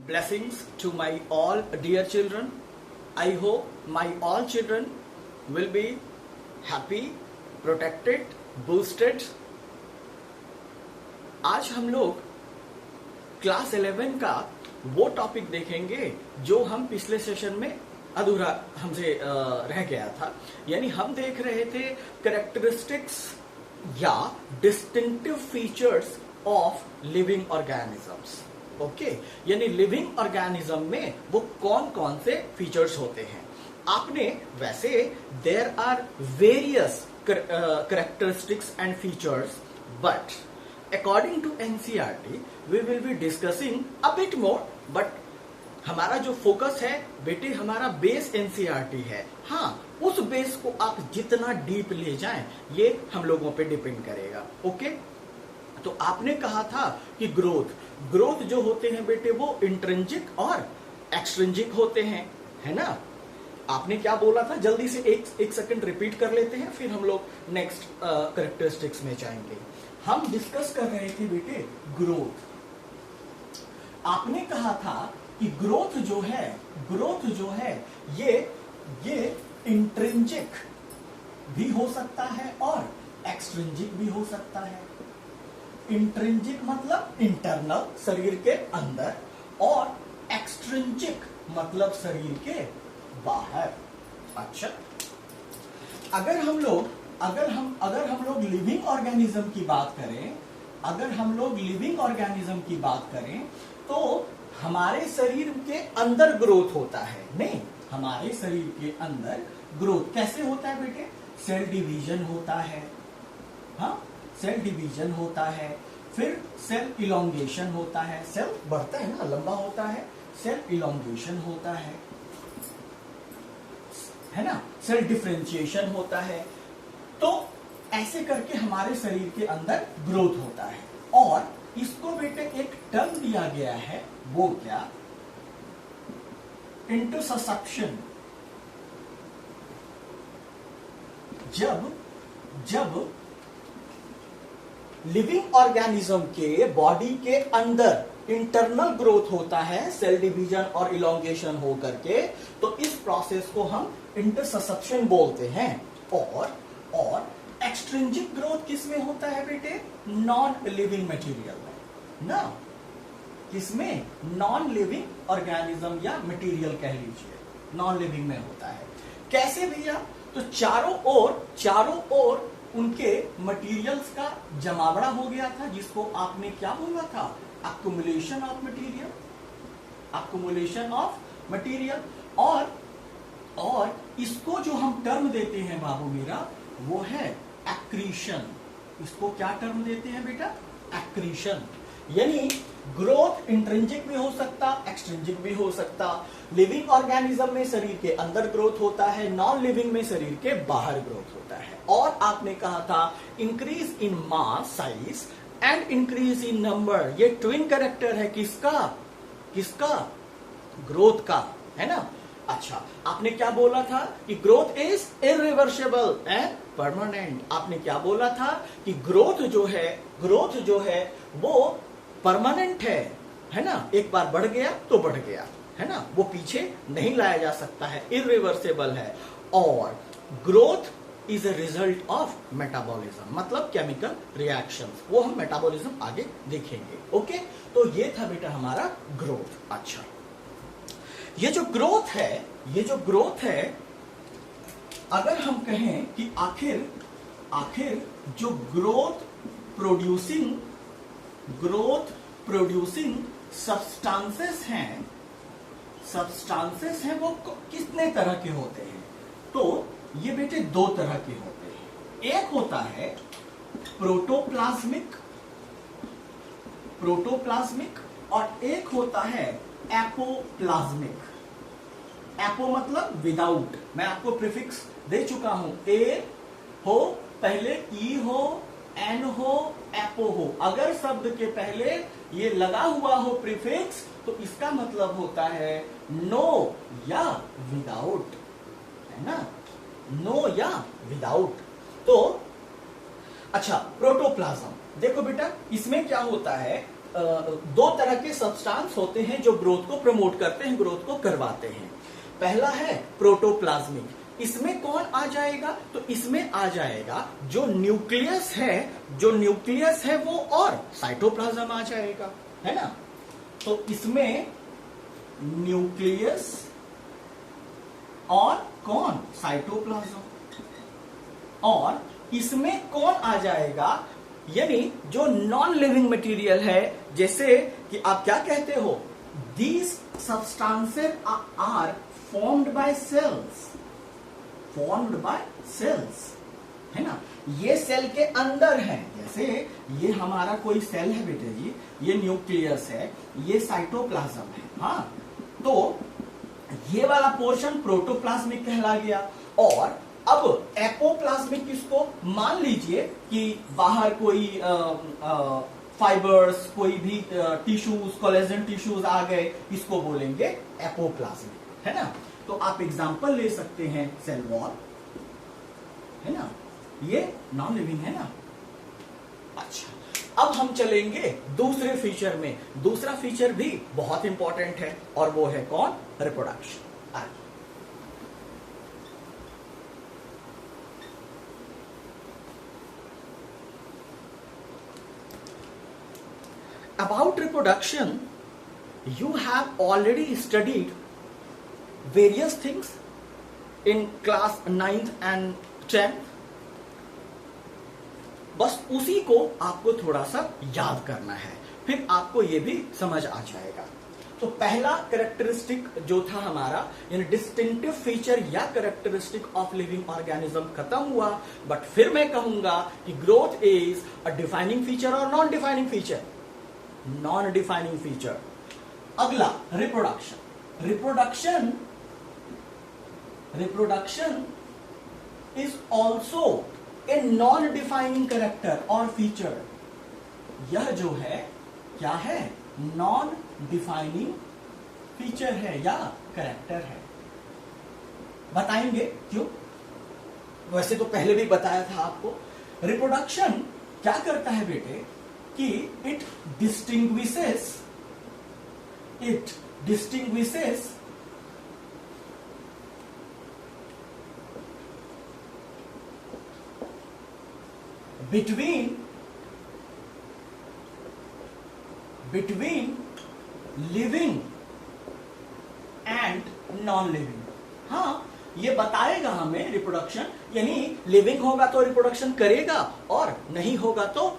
Blessings to my all dear children. I hope my all children will be happy, protected, boosted. आज हम लोग class 11 का वो topic देखेंगे जो हम पिछले सेशन में अधूरा हमसे रह गया था। यानी हम देख रहे थे कैरेक्टरिस्टिक्स या distinctive features of living organisms. Okay, यानी लिविंग ऑर्गेनिज्म में वो कौन कौन से फीचर्स होते हैं। आपने वैसे there are various characteristics and features, but according to NCERT we will be discussing a bit more. But हमारा जो फोकस है बेटे, हमारा बेस एनसीईआरटी है। हाँ, उस बेस को आप जितना डीप ले जाएं ये हम लोगों पे डिपेंड करेगा। ओके, तो आपने कहा था कि ग्रोथ जो होते हैं बेटे वो इंट्रिंसिक और एक्सट्रिंसिक होते हैं, है ना। आपने क्या बोला था, जल्दी से एक सेकंड रिपीट कर लेते हैं, फिर हम लोग नेक्स्ट कैरेक्टरिस्टिक्स में जाएंगे। हम डिस्कस कर रहे थे बेटे ग्रोथ। आपने कहा था कि ग्रोथ जो है ये इंट्रिंसिक भी हो सकता है और एक्सट्रिंसिक भी हो सकता है। इंट्रिंसिक मतलब इंटरनल, शरीर के अंदर, और एक्सट्रिंसिक मतलब शरीर के बाहर। अच्छा, अगर हम लोग लिविंग ऑर्गेनिज्म की बात करें, तो हमारे शरीर के अंदर ग्रोथ होता है। नहीं, हमारे शरीर के अंदर ग्रोथ कैसे होता है बेटे? सेल डिवीजन होता है। हाँ, सेल डिवीजन होता है, फिर सेल इलोंगेशन होता है। सेल बढ़ता है ना, लंबा होता है, सेल इलोंगेशन होता है ना, सेल डिफरेंशिएशन होता है। तो ऐसे करके हमारे शरीर के अंदर ग्रोथ होता है। और इसको बेटे एक टर्म दिया गया है, वो क्या? इंटरससेप्शन। जब लिविंग ऑर्गेनिज्म के बॉडी के अंदर इंटरनल ग्रोथ होता है, सेल डिवीजन और इलोंगेशन हो करके, तो इस प्रोसेस को हम इंटरससेप्शन बोलते हैं। और एक्सट्रिंसिक ग्रोथ किसमें होता है बेटे? नॉन लिविंग मटेरियल में ना। किसमें? नॉन लिविंग ऑर्गेनिज्म या मटेरियल कह लीजिए, नॉन लिविंग में होता है। कैसे भैया? तो चारों ओर उनके मटेरियल्स का जमावड़ा हो गया था, जिसको आपने क्या बोला था? Accumulation of material. और इसको जो हम टर्म देते हैं बाबू मेरा, वो है एक्रीशन। इसको क्या टर्म देते हैं बेटा? एक्रीशन। यानी ग्रोथ इंट्रिंसिक भी हो सकता, एक्सट्रिंसिक भी हो सकता। लिविंग ऑर्गेनिज्म में शरीर के अंदर ग्रोथ होता है, नॉन लिविंग में शरीर के बाहर ग्रोथ होता है। और आपने कहा था increase in mass size and increase in number. ये ट्विन कैरेक्टर है किसका? ग्रोथ का, है ना। अच्छा, आपने क्या बोला था कि growth is irreversible and permanent. आपने क्या बोला था कि ग्रोथ जो है वो परमानेंट है ना। एक बार बढ़ गया तो बढ़ गया, है ना, वो पीछे नहीं लाया जा सकता है, इरिवर्सिबल है। और growth is a result of metabolism, मतलब केमिकल रिएक्शंस। वो हम मेटाबॉलिज्म आगे देखेंगे। ओके, तो ये था बेटा हमारा ग्रोथ। अच्छा, ये जो ग्रोथ है, अगर हम कहें कि आखिर जो ग्रोथ प्रोड्यूसिंग सब्सटेंसेस हैं वो कितने तरह के होते हैं? तो ये बेटे दो तरह के होते हैं। एक होता है प्रोटोप्लाज्मिक और एक होता है एपोप्लाज्मिक। एपो मतलब विदाउट, मैं आपको प्रीफिक्स दे चुका हूं। ए हो पहले, ई हो, एन हो, एपो हो। अगर शब्द के पहले ये लगा हुआ हो प्रीफिक्स, तो इसका मतलब होता है नो या विदाउट, है ना, नो या विदाउट। तो अच्छा, प्रोटोप्लाज्म देखो बेटा, इसमें क्या होता है दो तरह के सब्सटेंस होते हैं जो ग्रोथ को प्रमोट करते हैं, ग्रोथ को करवाते हैं। पहला है प्रोटोप्लाज्मिक, इसमें कौन आ जाएगा? तो इसमें आ जाएगा जो न्यूक्लियस है वो, और साइटोप्लाज्म आ जाएगा, है ना। तो इसमें न्यूक्लियस और कौन? साइटोप्लाज्म। और इसमें कौन आ जाएगा? यानी जो नॉन लिविंग मटेरियल है, जैसे कि आप क्या कहते हो, these substances are formed by cells, है ना। ये सेल के अंदर है, जैसे ये हमारा कोई सेल है बेटे जी, ये न्यूक्लियस है, ये साइटोप्लाज्म है, हाँ। तो ये वाला पोर्शन प्रोटोप्लाज्मिक कहला गया। और अब एपोप्लाज्मिक किसको? मान लीजिए कि बाहर कोई फाइबर्स, कोई भी टिश्यूज, कोलेजन टिश्यूज आ गए, इसको बोलेंगे एपोप्लाज्मिक, है ना। तो आप एग्जांपल ले सकते हैं सेल वॉल, है ना, ये नॉन लिविंग है ना। अच्छा, अब हम चलेंगे दूसरे फीचर में। दूसरा फीचर भी बहुत इंपॉर्टेंट है, और वो है कौन? Reproduction. About reproduction, you have already studied various things in class 9th and 10th. बस उसी को आपको थोड़ा सा याद करना है, फिर आपको ये भी समझ आ जाएगा। तो पहला कैरेक्टरिस्टिक जो था हमारा, यानी डिस्टिंक्टिव फीचर या कैरेक्टरिस्टिक ऑफ लिविंग ऑर्गेनिज्म खत्म हुआ। बट फिर मैं कहूंगा कि growth is a defining feature और non defining feature. Non defining feature. अगला reproduction is also a non defining character और फीचर। यह जो है क्या है? नॉन डिफाइनिंग फीचर है या कैरेक्टर है। बताएंगे क्यों? वैसे तो पहले भी बताया था आपको। रिप्रोडक्शन क्या करता है बेटे कि it distinguishes between living and non living. हाँ, ये बताएगा हमें रिप्रोडक्शन, यानी लिविंग होगा तो रिप्रोडक्शन करेगा और नहीं होगा तो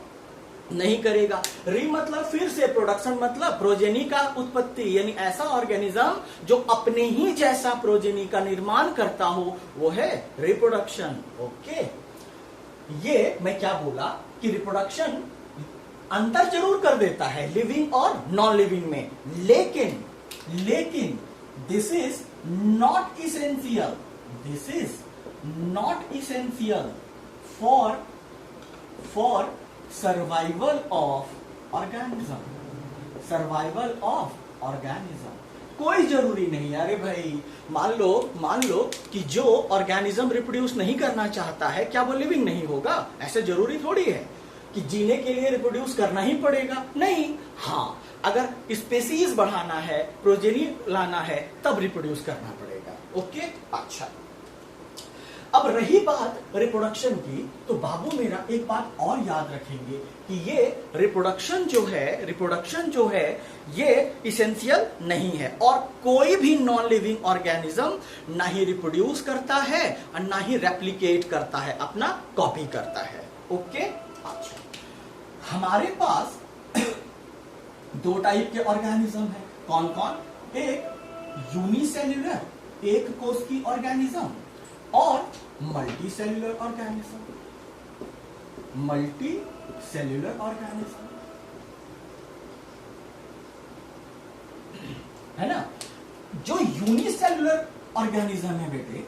नहीं करेगा। मतलब फिर से प्रोडक्शन मतलब प्रोजेनी का उत्पत्ति, यानी ऐसा ऑर्गेनिज्म जो अपने ही जैसा प्रोजेनी का निर्माण करता हो, वो है रिप्रोडक्शन। ओके, ये मैं क्या बोला कि रिप्रोडक्शन अंतर जरूर कर देता है लिविंग और नॉन लिविंग में, लेकिन this is not essential for survival of organism. कोई जरूरी नहीं। अरे भाई, मान लो कि जो ऑर्गेनिज्म रिप्रोड्यूस नहीं करना चाहता है, क्या वो लिविंग नहीं होगा? ऐसे जरूरी थोड़ी है कि जीने के लिए रिप्रोड्यूस करना ही पड़ेगा, नहीं। हाँ, अगर स्पेसीज बढ़ाना है, प्रोजेनी लाना है, तब रिप्रोड्यूस करना पड़ेगा। ओके, अच्छा। अब रही बात रिप्रोडक्शन की, तो बाबू मेरा एक बात और याद रखेंगे कि ये रिप्रोडक्शन जो है ये इसेंशियल नहीं है, और कोई भी नॉन लिविंग ऑर्गेनिज्म ना ही रिप्रोड्यूस करता है और ना ही रेप्लिकेट करता है, अपना कॉपी करता है। ओके, अच्छा। हमारे पास दो टाइप के ऑर्गेनिज्म है। कौन कौन? एक यूनिसेल्युलर, एक कोशिकीय ऑर्गेनिज्म, और मल्टी सेल्युलर ऑर्गेनिज्म, है ना। जो यूनिसेल्युलर ऑर्गेनिज्म है बेटे,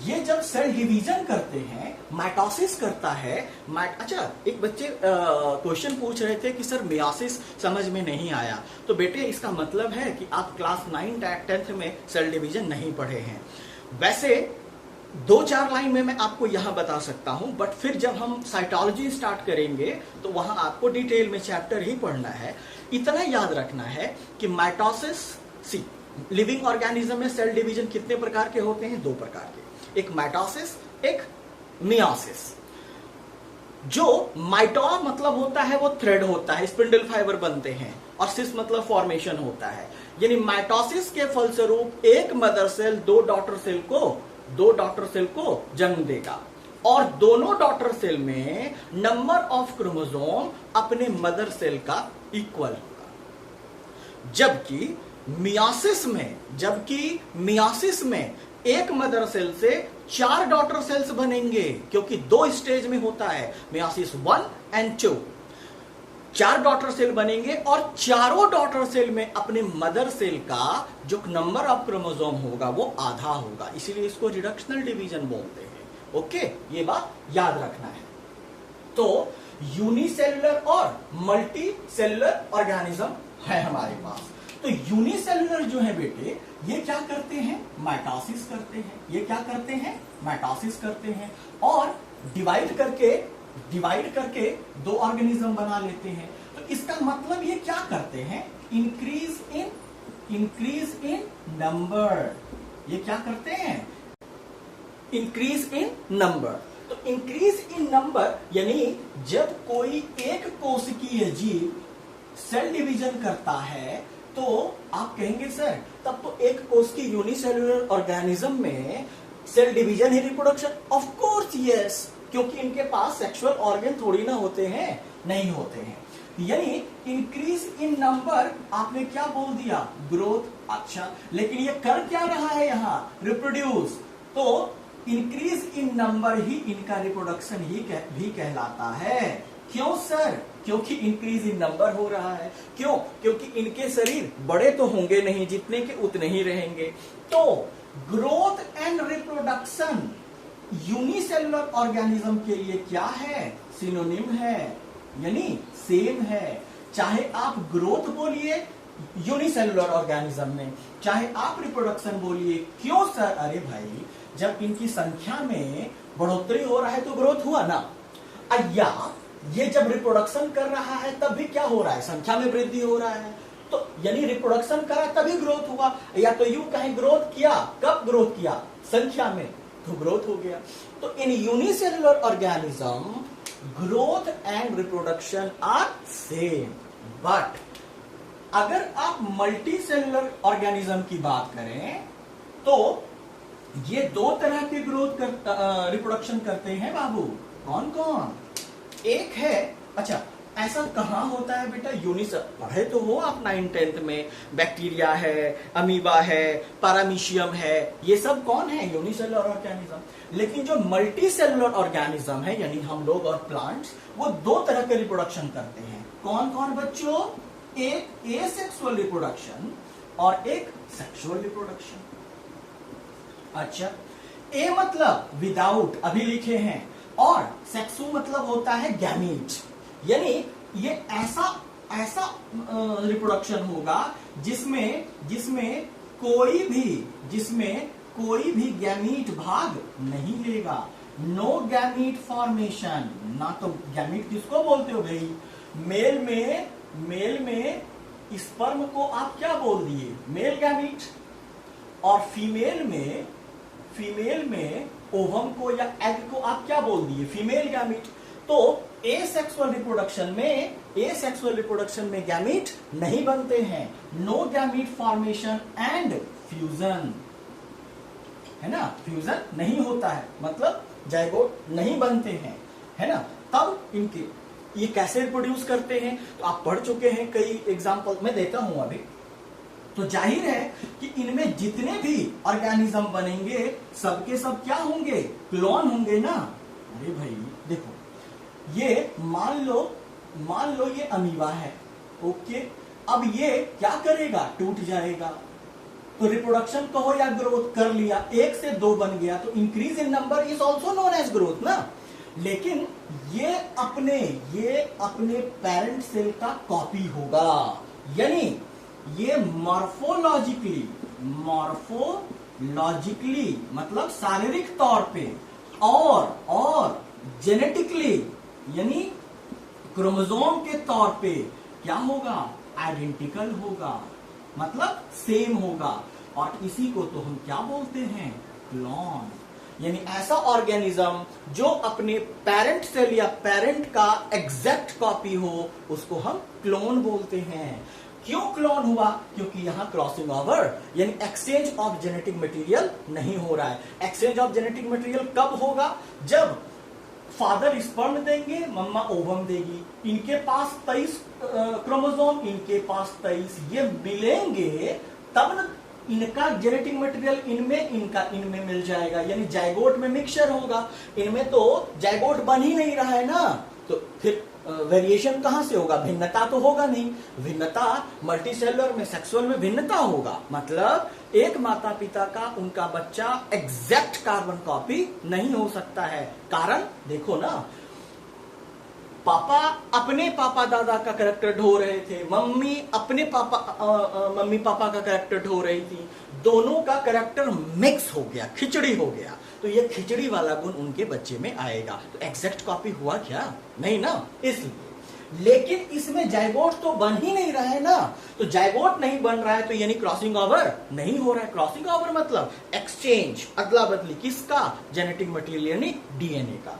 ये जब सेल डिवीजन करते हैं, माइटोसिस करता है। अच्छा, एक बच्चे क्वेश्चन पूछ रहे थे कि सर मियोसिस समझ में नहीं आया। तो बेटे इसका मतलब है कि आप क्लास 9 10th में सेल डिवीजन नहीं पढ़े हैं। वैसे 2-4 लाइन में मैं आपको यहां बता सकता हूं, बट फिर जब हम साइटोलॉजी स्टार्ट करेंगे तो वहां आपको डिटेल में चैप्टर ही पढ़ना है। इतना याद रखना है कि माइटोसिस, सी लिविंग ऑर्गेनिज्म में सेल डिवीजन कितने प्रकार के होते हैं? 2 प्रकार के, एक माइटोसिस, एक मियोसिस। जो माइटो मतलब होता है वो थ्रेड होता है, स्पिंडल फाइबर बनते हैं, और सिस मतलब फॉर्मेशन होता है। यानी माइटोसिस के फलस्वरूप एक मदर सेल दो डॉटर सेल को जन्म देगा, और दोनों डॉटर सेल में नंबर ऑफ क्रोमोसोम अपने मदर सेल का इक्वल होगा। जबकि मियोसिस में एक मदर सेल से 4 डॉटर सेल्स बनेंगे, क्योंकि 2 स्टेज में होता है, मियोसिस 1 एंड 2। 4 डॉटर सेल बनेंगे और चारों डॉटर सेल में अपने मदर सेल का जो नंबर ऑफ क्रोमोसोम होगा वो आधा होगा, इसीलिए इसको रिडक्शनल डिवीजन बोलते हैं। ओके, ये बात याद रखना है। तो यूनिसेलुलर और मल्टी सेलुलर ऑर्गेनिज्म है हमारे पास। तो यूनिसेलुलर जो है बेटे, ये क्या करते हैं? माइटोसिस करते हैं। ये क्या करते हैं? माइटोसिस करते हैं, और डिवाइड करके 2 ऑर्गेनिज्म बना लेते हैं। तो इसका मतलब ये क्या करते हैं? Increase in number. ये क्या करते हैं? Increase in number. तो इंक्रीज इन नंबर यानी जब कोई एक कोशिकीय जीव सेल डिवीजन करता है, तो आप कहेंगे सर तब तो एक कोश की यूनिसेलुलर ऑर्गेनिज्म में सेल डिवीजन ही रिप्रोडक्शन। ऑफ कोर्स यस, क्योंकि इनके पास सेक्सुअल ऑर्गन थोड़ी ना होते हैं, नहीं होते हैं। यानी इंक्रीज इन नंबर आपने क्या बोल दिया? ग्रोथ। अच्छा, लेकिन ये कर क्या रहा है यहां? रिप्रोड्यूस। तो इंक्रीज इन नंबर ही इनका रिप्रोडक्शन ही भी कहलाता है। क्यों सर? क्योंकि इंक्रीज इन नंबर हो रहा है। क्यों? क्योंकि इनके शरीर बड़े तो होंगे नहीं, जितने के उतने ही रहेंगे। तो growth and reproduction unicellular organism के लिए क्या है? सिनोनिम है, यानी सेम है। चाहे आप ग्रोथ बोलिए यूनिसेलुलर ऑर्गेनिज्म में, चाहे आप रिप्रोडक्शन बोलिए। क्यों सर? अरे भाई, जब इनकी संख्या में बढ़ोतरी हो रहा है तो ग्रोथ हुआ ना। या ये जब रिप्रोडक्शन कर रहा है तब भी क्या हो रहा है? संख्या में वृद्धि हो रहा है। तो यानी रिप्रोडक्शन करा तभी ग्रोथ हुआ। या तो यूं कहें ग्रोथ किया, कब ग्रोथ किया? संख्या में, तो ग्रोथ हो गया। तो इन unicellular organism growth and reproduction are same. But अगर आप मल्टी सेलुलर ऑर्गेनिज्म की बात करें तो ये 2 तरह के ग्रोथ रिप्रोडक्शन करते हैं बाबू। कौन कौन? एक है, अच्छा ऐसा कहां होता है बेटा? पढ़े तो हो आप 9th-10th में, बैक्टीरिया है, अमीबा है, पैरामीशियम है, ये सब कौन है? Unicellular organism. लेकिन जो मल्टी सेलुलर ऑर्गेनिज्म है, यानी हम लोग और प्लांट्स, वो 2 तरह के रिप्रोडक्शन करते हैं। कौन कौन बच्चों? एक एसेक्सुअल रिप्रोडक्शन और एक सेक्सुअल रिप्रोडक्शन। अच्छा, ए मतलब विदाउट, अभी लिखे हैं, और सेक्सु मतलब होता है गैमीट। यानी ये ऐसा रिप्रोडक्शन होगा जिसमें कोई भी गैमीट भाग नहीं लेगा। No gamete formation. ना तो गैमीट किसको बोलते हो भाई? मेल में स्पर्म को आप क्या बोल दिए? Male gamete. और फीमेल में ओवम को या एग को आप क्या बोल दिए? Female gamete. तो एसेक्सुअल रिप्रोडक्शन में गैमीट नहीं बनते हैं। No gamete formation and fusion, है ना? फ्यूजन नहीं होता है, मतलब जाइगोट नहीं बनते हैं, है ना? तब इनके ये कैसे रिप्रोड्यूस करते हैं तो आप पढ़ चुके हैं, कई एग्जांपल मैं देता हूं अभी। तो जाहिर है कि इनमें जितने भी ऑर्गेनिज्म बनेंगे सबके सब क्या होंगे? क्लोन होंगे ना। अरे भाई देखो, ये मान लो ये अमीबा है। ओके, अब ये क्या करेगा? टूट जाएगा। तो रिप्रोडक्शन कहो या ग्रोथ कर लिया, 1 से 2 बन गया, तो increase in number is also known as growth ना। लेकिन ये अपने पेरेंट सेल का कॉपी होगा। यानी ये मॉर्फोलॉजिकली मतलब शारीरिक तौर पे और जेनेटिकली यानी क्रोमोसोम के तौर पे क्या होगा? आइडेंटिकल होगा, मतलब सेम होगा, और इसी को तो हम क्या बोलते हैं, क्लोन। यानी ऐसा ऑर्गेनिज्म जो अपने पेरेंट सेल या पेरेंट का एग्जैक्ट कॉपी हो, उसको हम क्लोन बोलते हैं। क्यों क्लोन हुआ? क्योंकि यहां क्रॉसिंग ओवर यानी एक्सचेंज ऑफ जेनेटिक मटेरियल नहीं हो रहा है। एक्सचेंज ऑफ जेनेटिक मटेरियल कब होगा? जब फादर स्पर्म देंगे, मम्मा ओवम देगी, इनके पास 23 क्रोमोसोम, इनके पास 23, ये मिलेंगे तब न इनका जेनेटिक मटेरियल इनमें, इनका इनमें मिल जाएगा, यानी जाइगोट में मिक्सचर होगा। इनमें तो जाइगोट बन ही नहीं रहा है ना, तो फिर वेरिएशन कहां से होगा? भिन्नता तो होगा नहीं। भिन्नता मल्टीसेलुलर में, सेक्सुअल में भिन्नता होगा, मतलब एक माता पिता का उनका बच्चा एग्जैक्ट कार्बन कॉपी नहीं हो सकता है। कारण देखो ना, पापा अपने पापा दादा का कैरेक्टर ढो रहे थे, मम्मी अपने मम्मी पापा का कैरेक्टर ढो रही थी, दोनों का कैरेक्टर मिक्स हो गया, खिचड़ी हो गया, तो ये खिचड़ी वाला गुण उनके बच्चे में आएगा। तो एग्जैक्ट कॉपी हुआ क्या? नहीं ना, इसलिए। लेकिन इसमें जाइगोट तो बन ही नहीं रहा है ना, तो जाइगोट नहीं बन रहा है तो यानी क्रॉसिंग ओवर नहीं हो रहा है। क्रॉसिंग ओवर मतलब एक्सचेंज, अदला बदली, किसका? जेनेटिक मटेरियल यानी डीएनए का।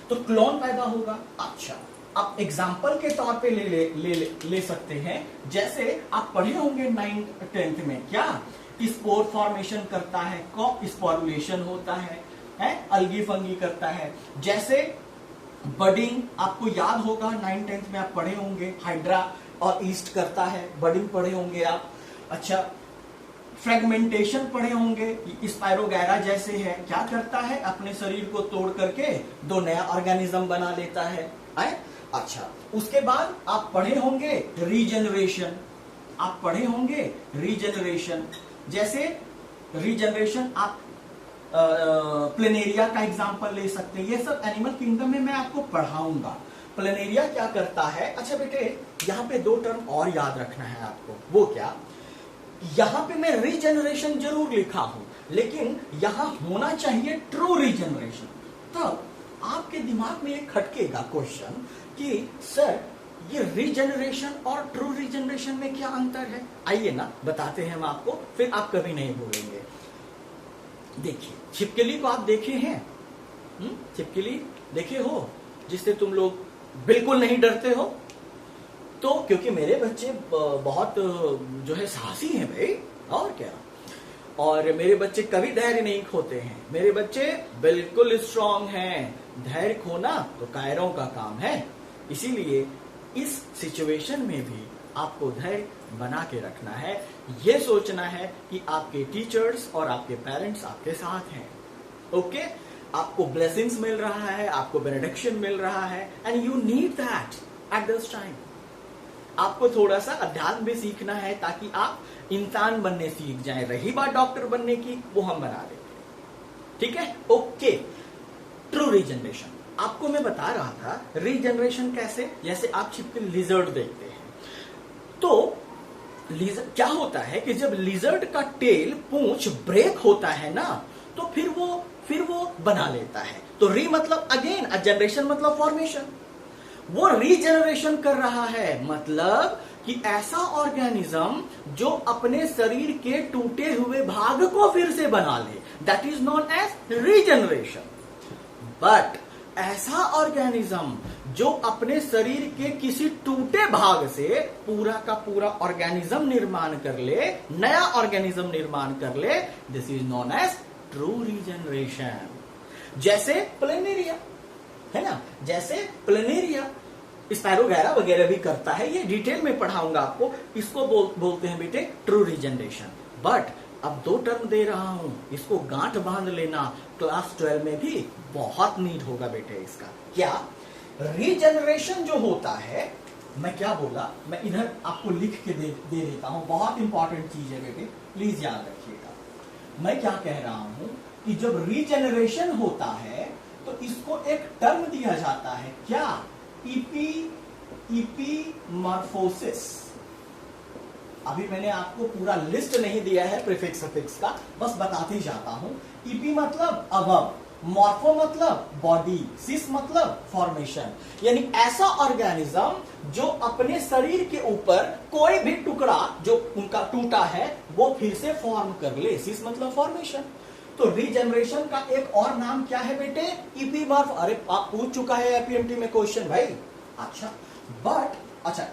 तो क्लोन पैदा होगा। अच्छा, अब एग्जाम्पल के तौर पे ले सकते हैं, जैसे आप पढ़े होंगे 9th 10th में, क्या स्पोर फॉर्मेशन करता है, कॉ स्पोरुलेशन होता है, अलगी फंगी करता है। जैसे बडिंग आपको याद होगा, 9th 10th में आप पढ़े होंगे, हाइड्रा और ईस्ट करता है, बडिंग पढ़े होंगे आप। अच्छा, फ्रेगमेंटेशन पढ़े होंगे, स्पाइरोगैरा जैसे है, क्या करता है? अपने शरीर को तोड़ करके दो नया ऑर्गेनिज्म बना लेता है। अच्छा, उसके बाद आप पढ़े होंगे रीजनरेशन, आप पढ़े होंगे रीजनरेशन। जैसे रीजनरेशन आप प्लेनेरिया का एग्जांपल ले सकते हैं, ये सब एनिमल किंगडम में मैं आपको पढ़ाऊंगा। प्लेनेरिया क्या करता है? अच्छा बेटे, यहाँ पे दो टर्म और याद रखना है आपको। वो क्या? यहां पे मैं रीजनरेशन जरूर लिखा हूं, लेकिन यहां होना चाहिए ट्रू रीजनरेशन। तब आपके दिमाग में एक खटकेगा क्वेश्चन कि सर ये रीजनरेशन और ट्रू रीजनरेशन में क्या अंतर है? आइए ना बताते हैं हम आपको, फिर आप कभी नहीं भूलेंगे। देखिए, छिपकली को आप देखे हैं? छिपकली देखे हो, जिससे तुम लोग बिल्कुल नहीं डरते हो? तो क्योंकि मेरे बच्चे बहुत जो है साहसी हैं भाई, और क्या। और मेरे बच्चे कभी धैर्य नहीं खोते हैं, मेरे बच्चे बिल्कुल स्ट्रांग हैं। धैर्य खोना तो कायरों का काम है। इसीलिए इस सिचुएशन में भी आपको धैर्य बना के रखना है। ये सोचना है कि आपके टीचर्स और आपके पेरेंट्स आपके साथ हैं। ओके, आपको ब्लेसिंग्स मिल रहा है, आपको बेनेडिक्शन मिल रहा है, and you need that at this time. आपको थोड़ा सा अध्यात्म भी सीखना है ताकि आप इंसान बनने सीख जाएं। रही बात डॉक्टर बनने की, वो हम बना देंगे, ठीक है? ओके, ट्रू रीजनरेशन आपको मैं बता रहा था। रीजनरेशन कैसे? जैसे आप छिपकली लिजर्ड देखते हैं, तो लिजर्ड क्या होता है कि जब लिजर्ड का टेल, पूंछ ब्रेक होता है ना, तो फिर वो बना लेता है। तो री मतलब अगेन, जनरेशन मतलब फॉर्मेशन। वो रीजनरेशन कर रहा है, मतलब कि ऐसा ऑर्गेनिज्म जो अपने शरीर के टूटे हुए भाग को फिर से बना ले, that is known as regeneration. But ऐसा ऑर्गेनिज्म जो अपने शरीर के किसी टूटे भाग से पूरा का पूरा ऑर्गेनिज्म निर्माण कर ले, नया ऑर्गेनिज्म निर्माण कर ले, this is known as true regeneration. जैसे प्लेनेरिया है ना, जैसे प्लेनेरिया स्पाइरोगैरा वगैरह भी करता है, ये डिटेल में पढ़ाऊंगा आपको। इसको बोलते हैं बेटे ट्रू रीजनरेशन। बट अब दो टर्म दे रहा हूं, इसको गांठ बांध लेना, क्लास 12 में भी बहुत नीड होगा बेटे इसका। क्या? रीजनरेशन जो होता है, मैं क्या बोला, मैं इधर आपको लिख के दे देता हूं, बहुत इंपॉर्टेंट चीज है बेटे, प्लीज याद रखिएगा। मैं क्या कह रहा हूं कि जब रीजनरेशन होता है तो इसको एक टर्म दिया जाता है, क्या? इपीमॉर्फोसिस। अभी मैंने आपको पूरा लिस्ट नहीं दिया है प्रीफिक्स सफिक्स का, बस बताते जाता हूं। इपी मतलब अबव, मॉर्फो मतलब बॉडी, सिस मतलब फॉर्मेशन, यानी ऐसा ऑर्गेनिज्म जो अपने शरीर के ऊपर कोई भी टुकड़ा जो उनका टूटा है वो फिर से फॉर्म कर ले, सिस मतलब फॉर्मेशन। तो रीजनरेशन का एक और नाम क्या है बेटे? इपीमॉर्फ। अरे आप पूछ चुका है एपीएमटी में क्वेश्चन भाई। अच्छा अच्छा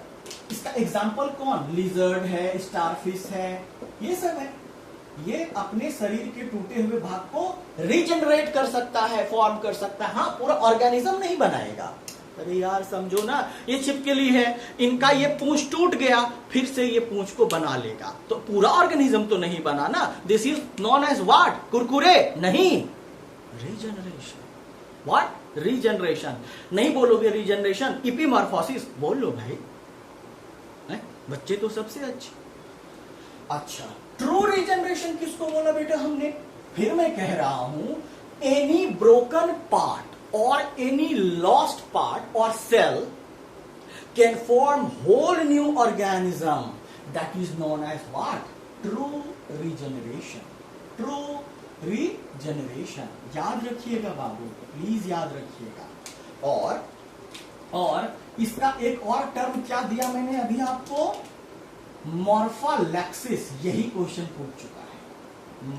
इसका एग्जांपल कौन? लिजर्ड है, स्टारफिश है, ये सब है। ये अपने शरीर के टूटे हुए भाग को रीजनरेट कर सकता है, फॉर्म कर सकता है। हाँ, पूरा ऑर्गेनिज्म नहीं बनाएगा। अरे यार समझो ना, ये छिपकली है, इनका ये पूंछ टूट गया, फिर से ये पूंछ को बना लेगा, तो पूरा ऑर्गेनिज्म तो नहीं बना ना। This is known as what? Kurkure नहीं, रीजनरेशन। व्हाट? रीजनरेशन। नहीं बोलोगे रीजनरेशन, इपीमॉर्फोसिस बोल लो भाई, बच्चे तो सबसे अच्छे। अच्छा, ट्रू रीजनरेशन किसको बोला बेटा हमने? फिर मैं कह रहा हूं, any broken part or any lost part or cell can form whole new organism, that is known as what? True regeneration. True regeneration. याद रखिएगा बाबू, प्लीज याद रखिएगा। और इसका एक और टर्म क्या दिया मैंने अभी आपको? मॉर्फालैक्सिस। यही क्वेश्चन पूछ चुका है,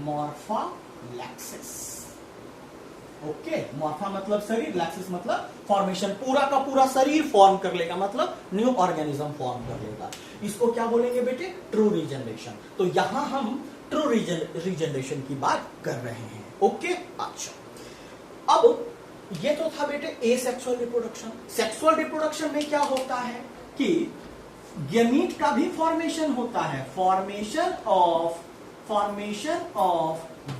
मॉर्फालैक्सिस। ओके, मॉर्फा मतलब शरीर, लैक्सिस मतलब फॉर्मेशन, पूरा का पूरा शरीर फॉर्म कर लेगा, मतलब न्यू ऑर्गेनिज्म फॉर्म कर लेगा। इसको क्या बोलेंगे बेटे? True regeneration. तो यहां हम ट्रू रीजनरेशन की बात कर रहे हैं। ओके, अच्छा अब ये तो था बेटे एसेक्सुअल रिप्रोडक्शन। सेक्सुअल रिप्रोडक्शन में क्या होता है कि गैमीट का भी फॉर्मेशन होता है, formation of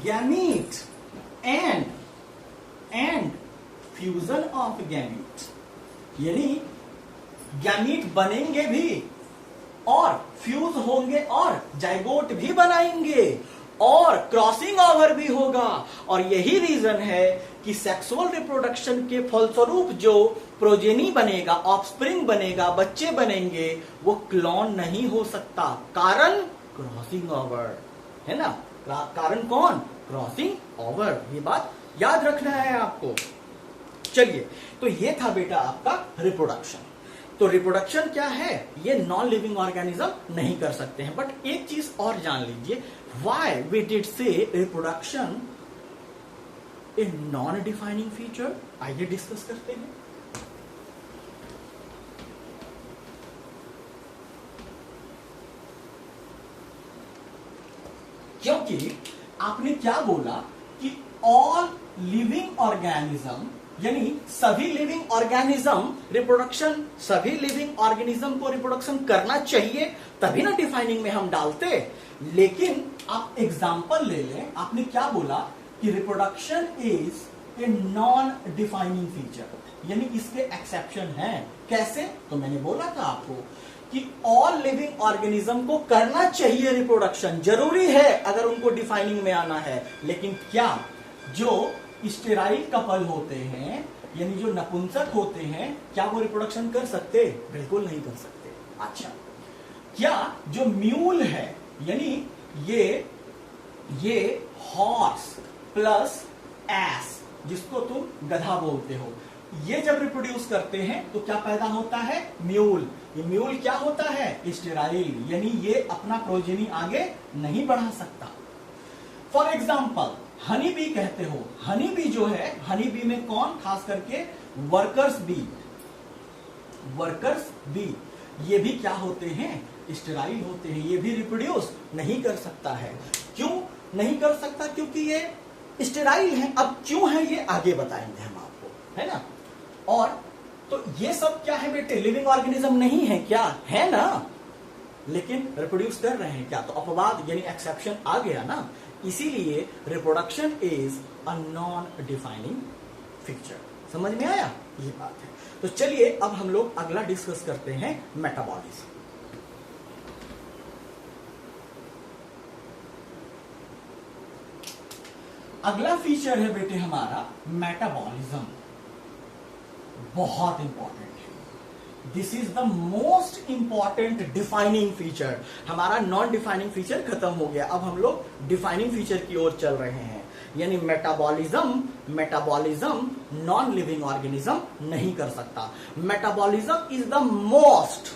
gamete and fusion of gamete, यानी गैमीट बनेंगे भी और फ्यूज होंगे और जाइगोट भी बनाएंगे और क्रॉसिंग ओवर भी होगा। और यही रीजन है कि सेक्सुअल रिप्रोडक्शन के फलस्वरूप जो प्रोजेनी बनेगा, ऑफस्प्रिंग बनेगा, बच्चे बनेंगे, वो क्लोन नहीं हो सकता। कारण क्रॉसिंग ओवर, है ना? कारण कौन? Crossing over. ये बात याद रखना है आपको। चलिए, तो ये था बेटा आपका रिप्रोडक्शन। तो रिप्रोडक्शन क्या है? ये नॉन लिविंग ऑर्गेनिज्म नहीं कर सकते हैं। बट एक चीज और जान लीजिए, व्हाई वी डिड से रिप्रोडक्शन ए नॉन डिफाइनिंग फीचर। आइए डिस्कस करते हैं। क्योंकि आपने क्या बोला कि ऑल लिविंग ऑर्गेनिज्म, यानी सभी लिविंग ऑर्गेनिज्म रिप्रोडक्शन, सभी लिविंग ऑर्गेनिज्म को रिप्रोडक्शन करना चाहिए, तभी ना डिफाइनिंग में हम डालते। लेकिन आप एग्जांपल ले लें, आपने क्या बोला कि reproduction is a non defining feature, यानी इसके एक्सेप्शन हैं। कैसे? तो मैंने बोला था आपको कि ऑल लिविंग ऑर्गेनिज्म को करना चाहिए रिप्रोडक्शन, जरूरी है अगर उनको डिफाइनिंग में आना है। लेकिन क्या जो स्टेराइल कपल होते हैं, यानी जो नपुंसक होते हैं, क्या वो रिप्रोडक्शन कर सकते? बिल्कुल नहीं कर सकते। अच्छा, क्या जो म्यूल है, यानी ये हॉर्स प्लस एस, जिसको तुम गधा बोलते हो, ये जब रिप्रोड्यूस करते हैं तो क्या पैदा होता है? म्यूल। ये म्यूल क्या होता है? स्टेराइल, यानी ये अपना प्रोजेनी आगे नहीं बढ़ा सकता। फॉर एग्जाम्पल हनी बी कहते हो, हनी बी जो है, हनी बी में कौन? खास करके वर्कर्स बी, ये भी क्या होते हैं? स्टेराइल होते हैं। ये भी रिप्रोड्यूस नहीं कर सकता है। क्यों नहीं कर सकता? क्योंकि ये स्टेराइल है। अब क्यों है ये आगे बताएंगे हम आपको, है ना? और तो ये सब क्या है बेटे? लिविंग ऑर्गेनिज्म नहीं है क्या? है ना, लेकिन रिप्रोड्यूस कर रहे हैं क्या? तो अपवाद यानी एक्सेप्शन आ गया ना। इसीलिए reproduction is a non defining feature. समझ में आया? ये बात है। तो चलिए अब हम लोग अगला डिस्कस करते हैं, मेटाबॉलिज्म। अगला फीचर है बेटे हमारा मेटाबॉलिज्म। बहुत इंपॉर्टेंट है। This is the most important defining feature. हमारा नॉन डिफाइनिंग फीचर खत्म हो गया, अब हम लोग डिफाइनिंग फीचर की ओर चल रहे हैं। यानी मेटाबॉलिज्म नॉन लिविंग ऑर्गेनिज्म नहीं कर सकता। Metabolism is the most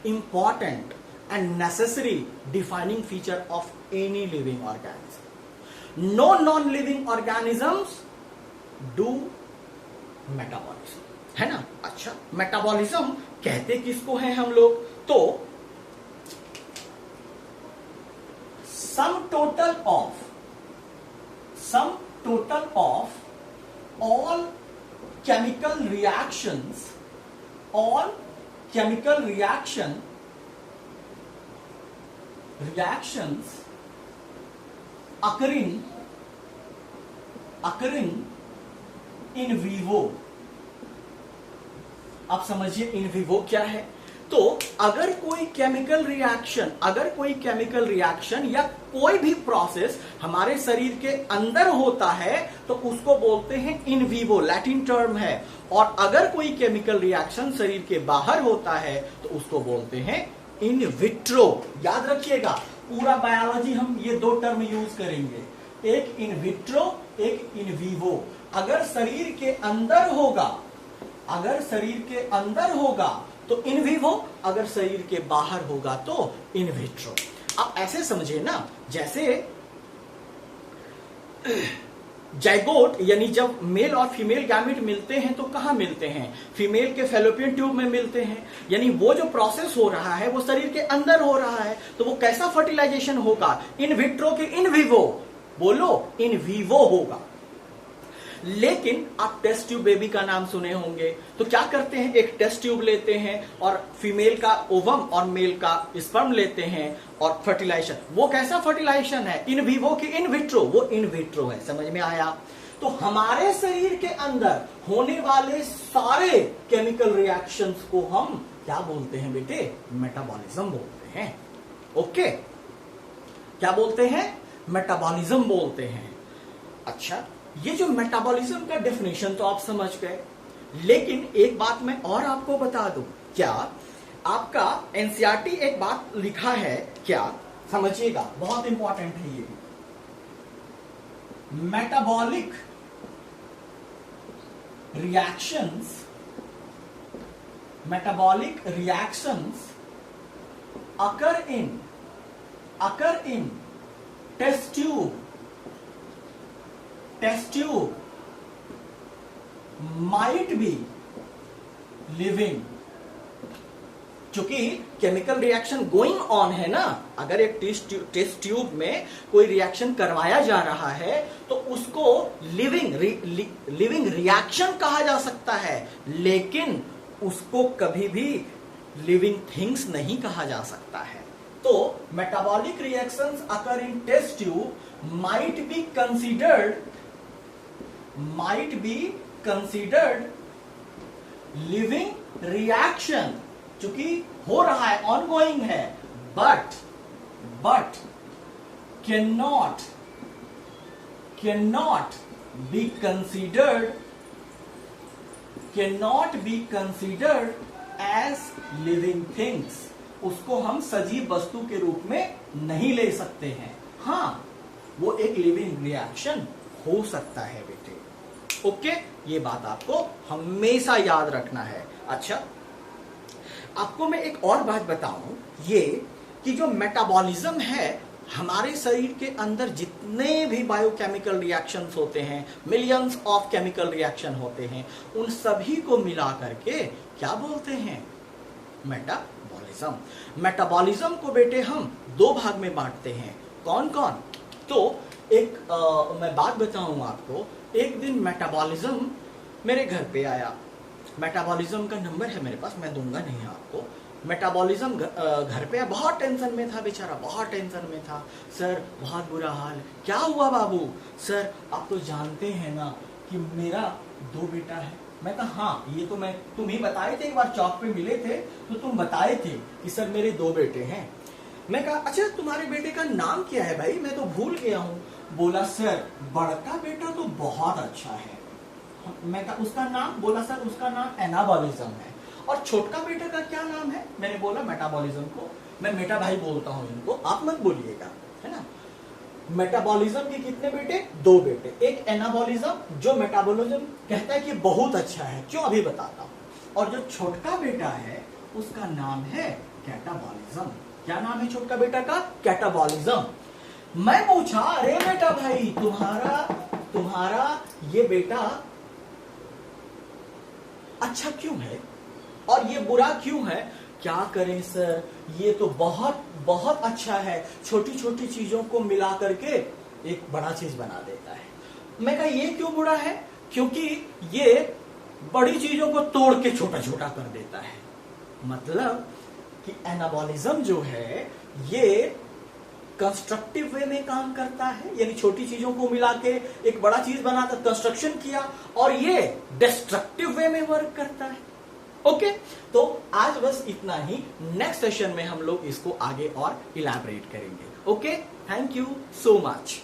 important and necessary defining feature of any living organism. No non-living organisms do metabolism, है ना। अच्छा, मेटाबॉलिज्म कहते किसको है हम लोग? तो sum total of all chemical reactions occurring in vivo। आप समझिए इन विवो क्या है। तो अगर कोई केमिकल रिएक्शन या कोई भी प्रोसेस हमारे शरीर के अंदर होता है तो उसको बोलते हैं इन विवो, लैटिन टर्म है। और अगर कोई केमिकल रिएक्शन शरीर के बाहर होता है तो उसको बोलते हैं इन विट्रो। याद रखिएगा, पूरा बायोलॉजी हम ये दो टर्म यूज करेंगे, एक इन विट्रो, एक इन विवो। अगर शरीर के अंदर होगा तो इन विवो, अगर शरीर के बाहर होगा तो इन विट्रो। आप ऐसे समझे ना, जैसे जाइगोट यानी जब मेल और फीमेल गैमेट मिलते हैं तो कहां मिलते हैं? फीमेल के फैलोपियन ट्यूब में मिलते हैं। यानी वो जो प्रोसेस हो रहा है वो शरीर के अंदर हो रहा है, तो वो कैसा फर्टिलाइजेशन होगा? इन विट्रो के इन विवो? बोलो, इन विवो होगा। लेकिन आप टेस्ट ट्यूब बेबी का नाम सुने होंगे, तो क्या करते हैं? एक टेस्ट ट्यूब लेते हैं और फीमेल का ओवम और मेल का स्पर्म लेते हैं और फर्टिलाइजेशन। वो कैसा फर्टिलाइजेशन है? इन विवो की इन विट्रो? वो इन विट्रो है। समझ में आया? तो हमारे शरीर के अंदर होने वाले सारे केमिकल रिएक्शंस को हम क्या बोलते हैं बेटे? मेटाबॉलिज्म बोलते हैं। ओके, क्या बोलते हैं? मेटाबॉलिज्म बोलते हैं। अच्छा, ये जो मेटाबॉलिज्म का डेफिनेशन तो आप समझ गए, लेकिन एक बात मैं और आपको बता दूं। क्या आपका एनसीईआरटी एक बात लिखा है क्या? समझिएगा, बहुत इंपॉर्टेंट है ये। Metabolic reactions occur in test tube might be living। चूंकि केमिकल रिएक्शन गोइंग ऑन है ना, अगर एक टेस्ट ट्यूब में कोई रिएक्शन करवाया जा रहा है तो उसको लिविंग रिएक्शन कहा जा सकता है, लेकिन उसको कभी भी लिविंग थिंग्स नहीं कहा जा सकता है। तो metabolic reactions occur in test tube might be considered living reaction, चूंकि हो रहा है, ऑनगोइंग है, but can not be considered as living things. उसको हम सजीव वस्तु के रूप में नहीं ले सकते हैं। हाँ, वो एक लिविंग रिएक्शन हो सकता है बेटे। ओके, ये बात आपको हमेशा याद रखना है। अच्छा, आपको मैं एक और बात बताऊं, ये कि जो मेटाबॉलिज्म है, हमारे शरीर के अंदर जितने भी बायोकेमिकल रिएक्शंस होते हैं, मिलियंस ऑफ केमिकल रिएक्शन होते हैं, उन सभी को मिला करके क्या बोलते हैं? मेटाबॉलिज्म। मेटाबॉलिज्म को बेटे हम दो भाग में बांटते हैं। कौन कौन? तो एक मैं बात बताऊं आपको। एक दिन मेटाबॉलिज्म मेरे घर पे आया। मेटाबॉलिज्म का नंबर है मेरे पास, मैं दूंगा नहीं आपको। मेटाबॉलिज्म घर पे बहुत टेंशन में था बेचारा, बहुत टेंशन में था। सर बहुत बुरा हाल। क्या हुआ बाबू? सर आप तो जानते हैं ना कि मेरा 2 बेटा है। मैं कहा हाँ, ये तो तुम ही बताए थे, एक बार चौक पे मिले थे तो तुम बताए थे कि सर मेरे 2 बेटे हैं। मैं कहा अच्छा तुम्हारे बेटे का नाम क्या है भाई, मैं तो भूल गया हूँ। बोला सर बड़का बेटा तो बहुत अच्छा है। मैं कहा उसका नाम? बोला सर उसका नाम एनाबॉलिज्म है। और छोटका बेटा का क्या नाम है? मैंने बोला मेटाबॉलिज्म को, मैं मेटा भाई बोलता हूं इनको, आप मत बोलिएगा, है ना। मेटाबॉलिज्म के कितने बेटे? 2 बेटे। एक एनाबॉलिज्म जो मेटाबॉलिज्म कहता है कि बहुत अच्छा है, क्यों अभी बताता हूं। और जो छोटका बेटा है उसका नाम है कैटाबॉलिज्म। क्या नाम है छोटका बेटा का? कैटाबॉलिज्म। मैं पूछा, अरे बेटा भाई तुम्हारा ये बेटा अच्छा क्यों है और ये बुरा क्यों है? क्या करें सर, ये तो बहुत बहुत अच्छा है, छोटी छोटी चीजों को मिला करके एक बड़ा चीज बना देता है। मैं कहा ये क्यों बुरा है? क्योंकि ये बड़ी चीजों को तोड़ के छोटा छोटा कर देता है। मतलब कि एनाबॉलिज्म जो है ये कंस्ट्रक्टिव वे में काम करता है, यानी छोटी चीजों को मिला के एक बड़ा चीज बनाकर कंस्ट्रक्शन किया, और ये डिस्ट्रक्टिव वे में वर्क करता है। ओके, तो आज बस इतना ही। नेक्स्ट सेशन में हम लोग इसको आगे और इलैबोरेट करेंगे। Okay, thank you so much.